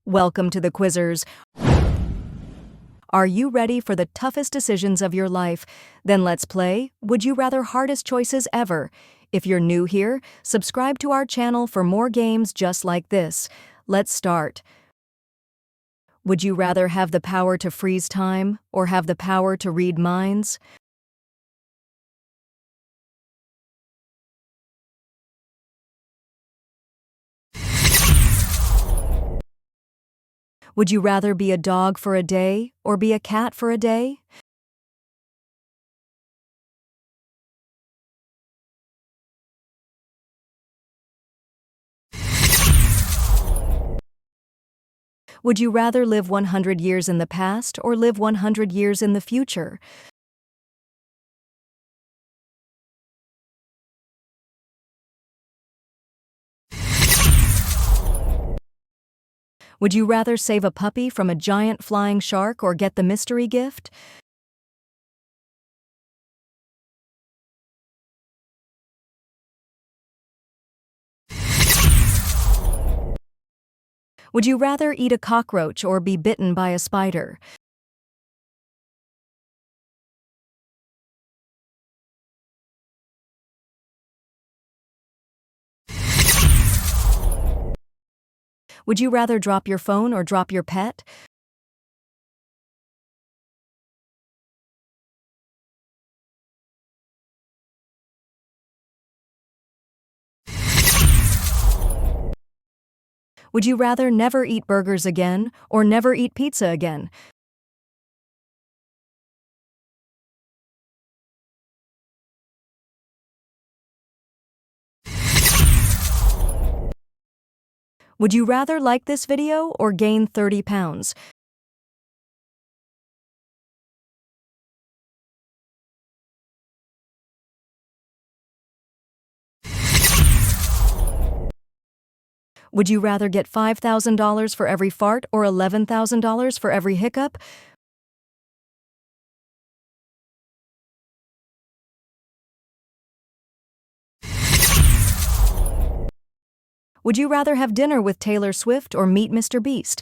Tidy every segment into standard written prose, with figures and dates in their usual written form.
Welcome to the Quizzers. Are you ready for the toughest decisions of your life? Then let's play Would You Rather Hardest Choices Ever. If you're new here, subscribe to our channel for more games just like this. Let's start. Would you rather have the power to freeze time or have the power to read minds? Would you rather be a dog for a day or be a cat for a day? Would you rather live 100 years in the past or live 100 years in the future? Would you rather save a puppy from a giant flying shark or get the mystery gift? Would you rather eat a cockroach or be bitten by a spider? Would you rather drop your phone or drop your pet? Would you rather never eat burgers again or never eat pizza again? Would you rather like this video or gain 30 pounds? Would you rather get $5,000 for every fart or $11,000 for every hiccup? Would you rather have dinner with Taylor Swift or meet Mr. Beast?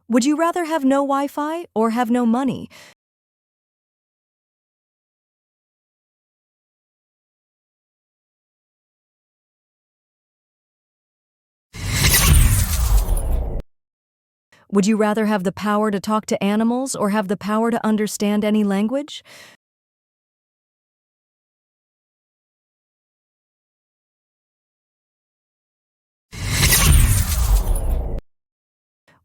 Would you rather have no Wi-Fi or have no money? Would you rather have the power to talk to animals or have the power to understand any language?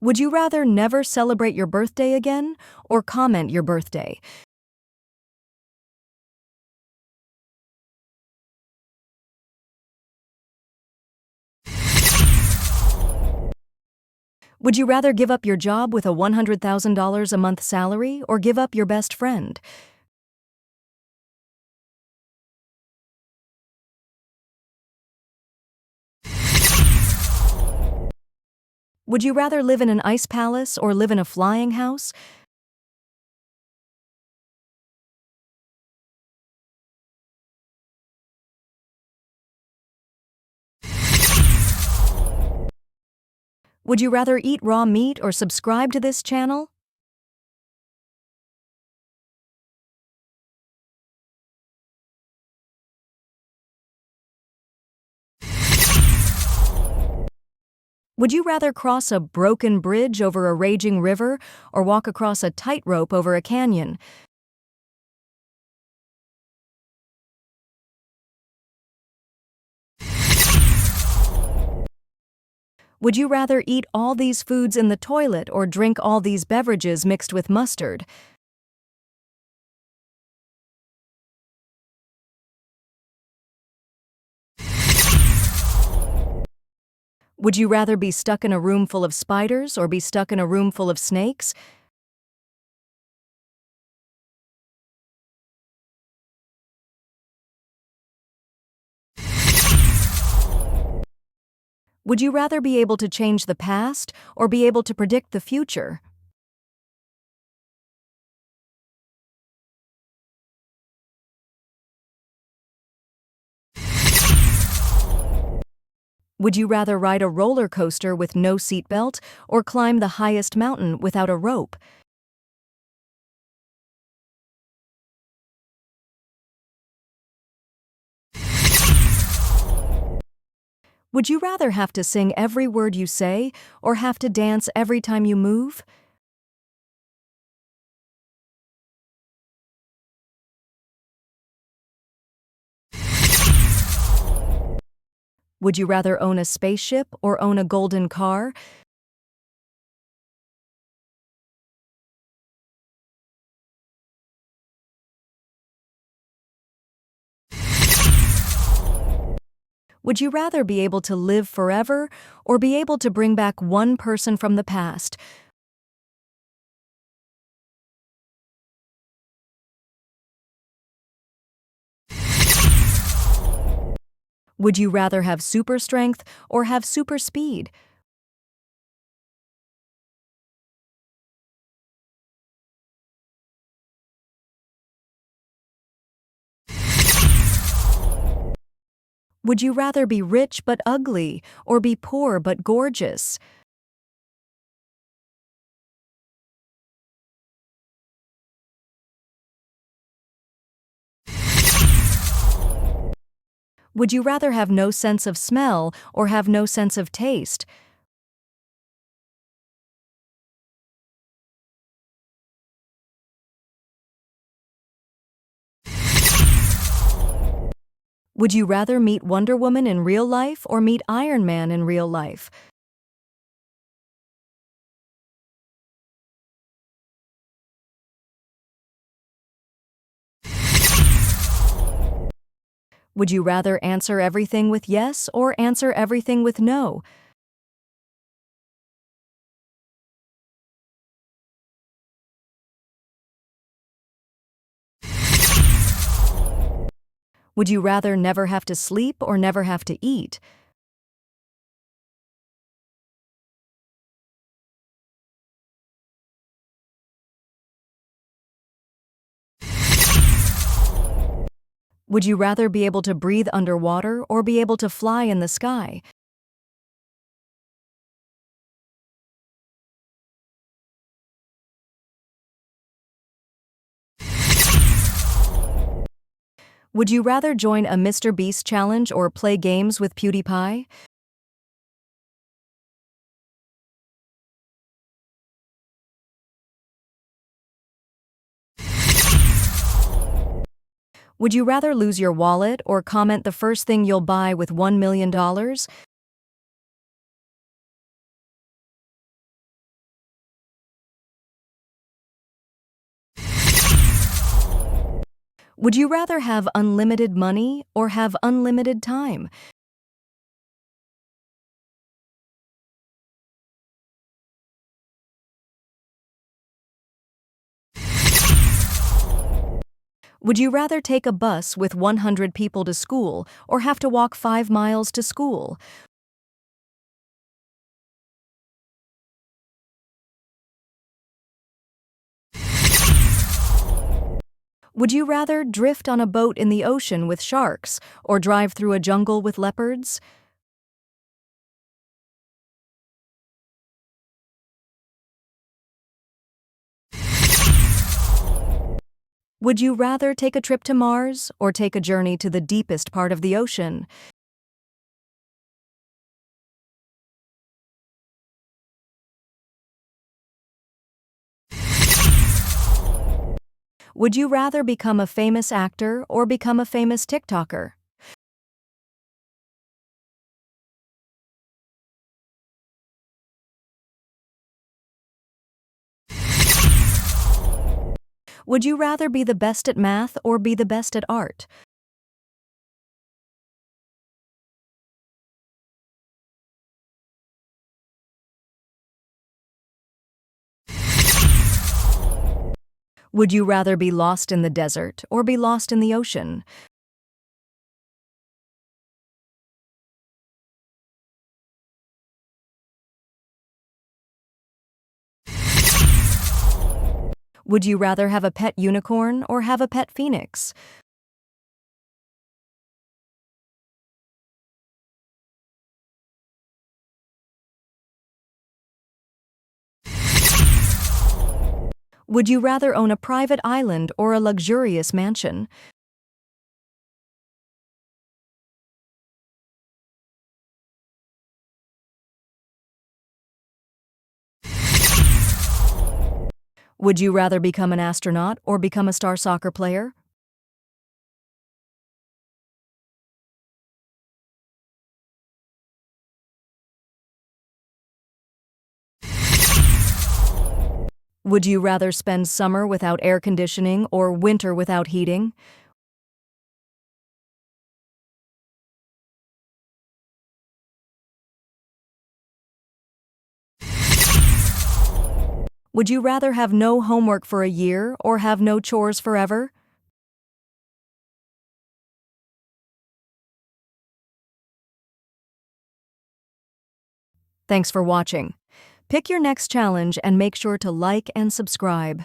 Would you rather never celebrate your birthday again or comment your birthday? Would you rather give up your job with a $100,000 a month salary or give up your best friend? Would you rather live in an ice palace or live in a flying house? Would you rather eat raw meat or subscribe to this channel? Would you rather cross a broken bridge over a raging river or walk across a tightrope over a canyon? Would you rather eat all these foods in the toilet or drink all these beverages mixed with mustard? Would you rather be stuck in a room full of spiders or be stuck in a room full of snakes? Would you rather be able to change the past or be able to predict the future? Would you rather ride a roller coaster with no seatbelt or climb the highest mountain without a rope? Would you rather have to sing every word you say or have to dance every time you move? Would you rather own a spaceship or own a golden car? Would you rather be able to live forever or be able to bring back one person from the past? Would you rather have super strength or have super speed? Would you rather be rich but ugly or be poor but gorgeous? Would you rather have no sense of smell or have no sense of taste? Would you rather meet Wonder Woman in real life or meet Iron Man in real life? Would you rather answer everything with yes or answer everything with no? Would you rather never have to sleep or never have to eat? Would you rather be able to breathe underwater or be able to fly in the sky? Would you rather join a Mr. Beast challenge or play games with PewDiePie? Would you rather lose your wallet or comment the first thing you'll buy with $1 million? Would you rather have unlimited money or have unlimited time? Would you rather take a bus with 100 people to school or have to walk 5 miles to school? Would you rather drift on a boat in the ocean with sharks or drive through a jungle with leopards? Would you rather take a trip to Mars or take a journey to the deepest part of the ocean? Would you rather become a famous actor or become a famous TikToker? Would you rather be the best at math or be the best at art? Would you rather be lost in the desert or be lost in the ocean? Would you rather have a pet unicorn or have a pet phoenix? Would you rather own a private island or a luxurious mansion? Would you rather become an astronaut or become a star soccer player? Would you rather spend summer without air conditioning or winter without heating? Would you rather have no homework for a year or have no chores forever? Thanks for watching. Pick your next challenge and make sure to like and subscribe.